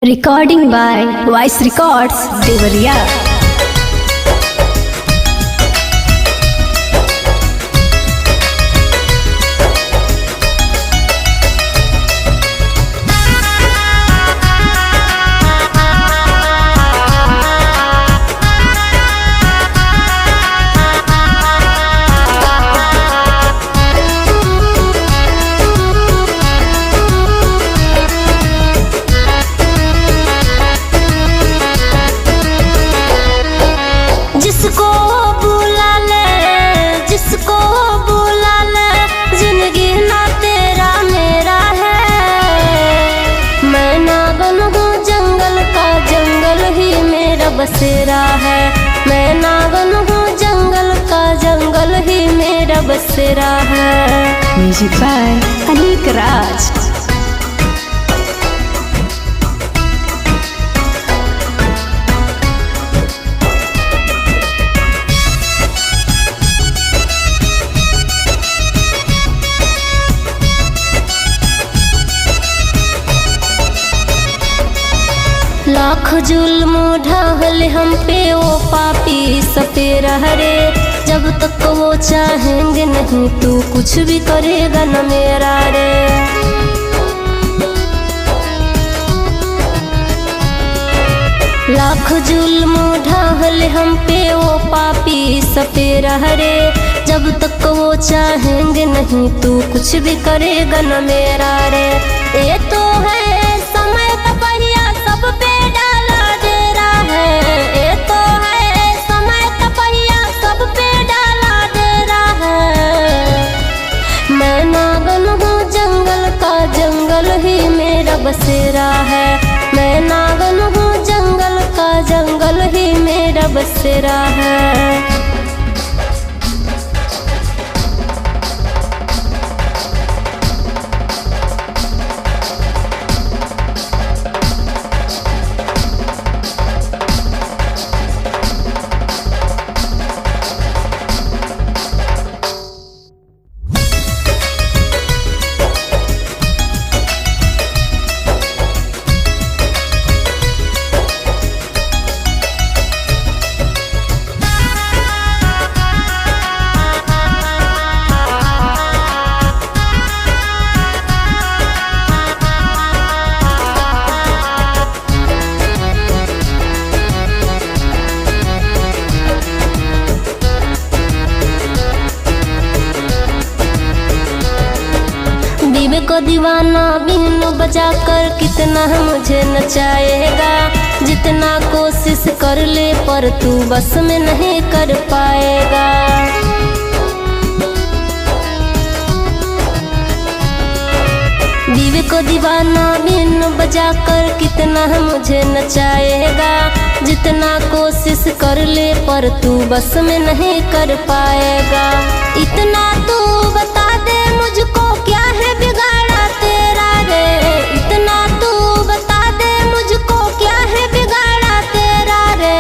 Recording by Voice Records, Devariya. जिसको बुला ले जिंदगी ना तेरा मेरा है। मैं नागन हूँ जंगल का, जंगल ही मेरा बसेरा है। मैं नागन हूँ जंगल का, जंगल ही मेरा बसेरा है। Music by Anik Raj. Lakh जुल्म ढाल हम पे वो पापी सपेरा रे। जब तक वो चाहेंगे नहीं तू कुछ भी करेगा न मेरा रे। लाख जुल्म ढाल हम पे वो पापी सपेरा रे। जब तक वो चाहेंगे नहीं तू कुछ भी करेगा न मेरा रे। ये तो है समय का पहिया सब पे डाला दे रहा है। ये तो है समय का पहिया सब पे डाला दे रहा है। मैं नागन हूँ जंगल का, जंगल ही मेरा बसेरा है। मैं नागन हूँ जंगल का, जंगल ही मेरा बसेरा है। बीबे को दीवाना बीन बजा कर कितना मुझे नचाएगा। जितना कोशिश कर ले पर तू बस में नहीं कर पाएगा। बीबे को दीवाना बीन बजा कर कितना मुझे नचाएगा। जितना कोशिश कर ले पर तू बस में नहीं कर पाएगा। इतना तू बता दे मुझको क्या है बिगाड़ा तेरा रे। इतना तू बता दे मुझको क्या है बिगाड़ा तेरा रे।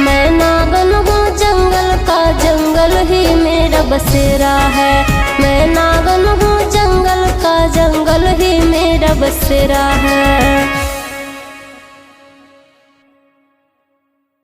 मैं नागन हूँ जंगल का, जंगल ही मेरा बसेरा है। मैं नागन हूँ जंगल का, जंगल ही मेरा बसेरा है।